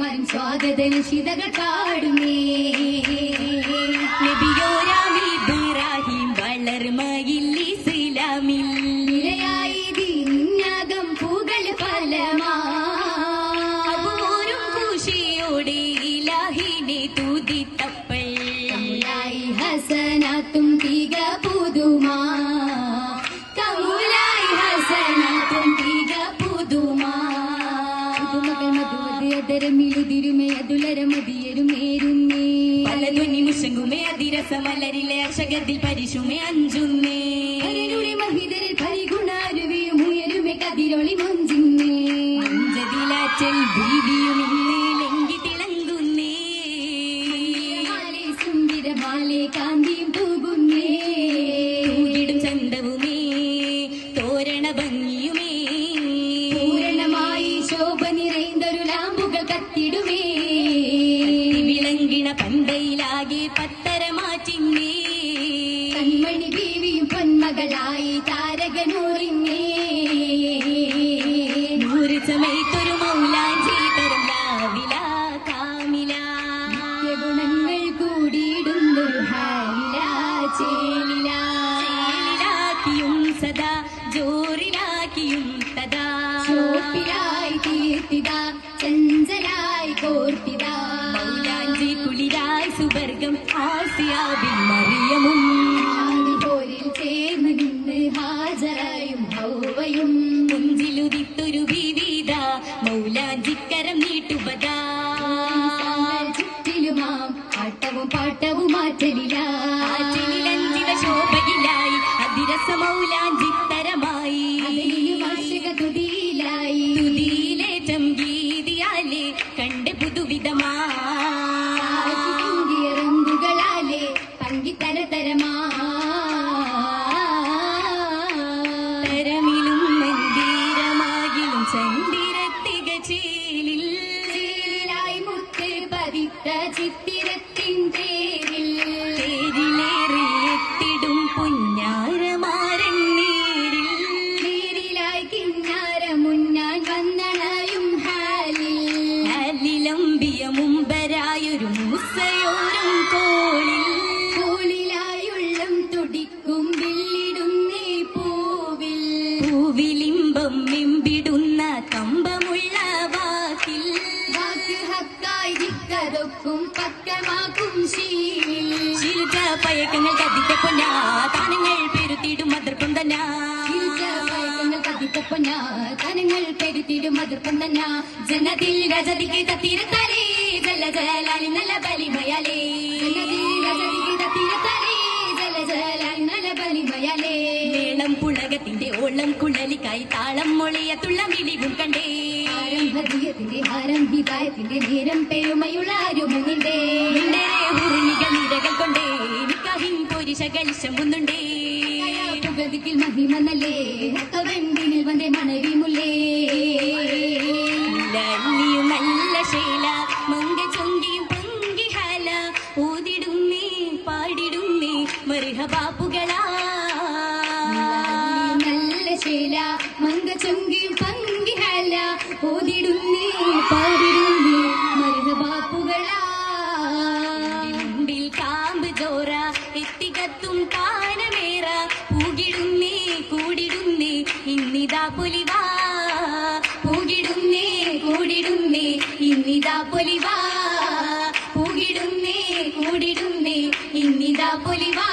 നബിമാരും സ്വാഗത നിശിതകൾ പാടുന്നേ. നബിയോരാമി ഇബ്രാഹിം വളർമയിൽ ഇസ്ലാമിൽ നിലയായി ദീനിന്യാഗം പൂകൾ ഫലമാരും ഖുശിയോടെ ഇലാഹിനെ തുതിത്തപ്പോൾ ഹസനാത്തും തിക പുതുമാ കമുലായി ഹസനാത്തും തിക പുതുമാ. പുതുമകൾ മധുവത് അതരമിലുതിരുമേ അതുലരമതിയരുമേരുന്നേ. പലധ്വനി മുഷങ്ങുമേ അതിരസമലരിലെ അർഷകത്തിൽ പരിശുമേ അഞ്ചുന്നേ. മഹിതരിൽ പരിഗുണാരുവിയും ഉയരുമേ കതിരൊളി മൊഞ്ചുന്നേ. മഞ്ചതിലാറ്റൽ ബീവിയും ഇന്നേ ലങ്കി തിളങ്ങുന്നേ. സുന്ദരമാലെ കാന്തിയും തൂകുന്നേ. തൂകിടും ചന്തവുമേ തോരണ ഭംഗിയുമേ. പൂരണമായി ശോഭ നിറൈന്തൊരു ലാമ്പുകൾ കത്തിടുമേ. വിളങ്കിണ പന്തയിലാകെ പത്തര മാറ്റിന്നേ. കൺമണി ബീവിയും പൊന്മകളായി താരകനൂറിന്നേ. നൂറ് സമയത്തൊരു മൗലാഞ്ചി തരും ലാവില കാമില. ഗുണങ്ങൾ കൂടിയിടുന്നൊരു ഹാലില ചേലിലാക്കിയും സദാ ജോറിലാക്കിയും തദാ. ചോപ്പിലായി തീർത്തിത ചഞ്ചലായി കോർത്തിത. മൗലാഞ്ചി കുളിരായി സുവർഗം ആസിയാവിൽ മറിയമും. പോരിൽ ചേർന്ന് നിന്ന് ഹാജരായും ഹൗവയും. മുഞ്ചിലുദിത്തൊരു വിവിധ മൗലാഞ്ചിക്കരം നീട്ടുപതാ. ചുറ്റിലുമാം ആട്ടവും പാട്ടവും ആറ്റലിലഞ്ചിത ശോഭയിലായി അതിരസ മൗലാഞ്ചിത്തരമായി. തുതിയിലായി തുതിയിലേറ്റം ഗീതിയാലേ കണ്ട് പുതുവിധമാറമ്പുകളാലേ പങ്കിത്തരതരമാ. തരമിലും മന്ദിരമാകിലും ചന്ദിരത്തിക ചേലിൽ ചേലിലായി മുത്ത് പതിത്ത ചിത്തിരത്തിൻ തേരിൽ. തേരിലേറി എത്തിടും പുഞ്ഞാരമാരൻ നേരിൽ. നേരിലായി കിന്നാര മുന്നാൻ വന്നണയും ഹാലിൽ. ഹാലിലമ്പിയ മുമ്പരായൊരു മുസയോരും കോളിൽ. കോളിലായുള്ളം തുടിക്കും വില്ലിടുന്നേ പൂവിൽ. പൂവിലിമ്പം മെമ്പിടുന്ന കമ്പമുള്ള വാക്കിൽ. വാക്ക് ഹക്കായി ദിക്കതൊക്കും പക്കമാക്കും ശീലിൽ. ശീലിച്ച പയക്കങ്ങൾ കതിത്ത പൊന്നാ താനങ്ങൾ പെരുത്തിടും അതിർപ്പം തന്നാ. പയക്കങ്ങൾ കതിത്ത പൊന്നാ താനങ്ങൾ പെരുത്തിടും അതിർപ്പം തന്നാ. ജനതിൽ രജതിക്ക് തത്തിരത്താലേ ജല ജലാലി നല്ല ബലിമയാലേ. ജനതിൽ രജതിക്ക് തത്തിരത്താലേ ജല ജലാലി നല്ല ബലിമയാലേ. മേളം പുളകത്തിന്റെ ഓളം കുഴലിക്കായി താളം മൊളിയത്തുള്ള മിളിവും കണ്ടേ. ആരംഭീയത്തിന്റെ ഹാരം ഹിതായത്തിന്റെ നേരം പെരുമയുള്ള ആരുമുണ്ടേ. ഉരുണികൾ നിരകൾ കൊണ്ടേ നിക്കാഹിൻ പൊരിശകൾ ശമ്പുന്നുണ്ടേ. പുകതിക്കിൽ മഹിമ നല്ലേ വെണ്ടിനിൽ വന്നേ മണവി മുല്ലേ. ലല്ലിയും നല്ല ശേല മങ്ക ചൊങ്കിയും പങ്കിഹാല. ഊതിടുന്നേ പാടിടുന്നേ മർഹബാപ്പുകളാ. നല്ല ശേല മങ്ക ചൊങ്കിയും പങ്കിഹാല. ഊതിടുന്നേ പാടിടുന്നേ മർഹബാപ്പുകളാ. മുമ്പിൽ കാമ്പ് ചോറ എത്തികത്തും താനമേറ. പൂകിടുന്നേ കൂടിടുന്നേ ഇന്നിതാ പൊലിവാ. പൂകിടുന്നേ കൂടിടുന്നേ ഇന്നിതാ പൊലിവാ. പൂകിടുന്നേ കൂടിടുന്നേ ഇന്നിതാ പൊലിവാ.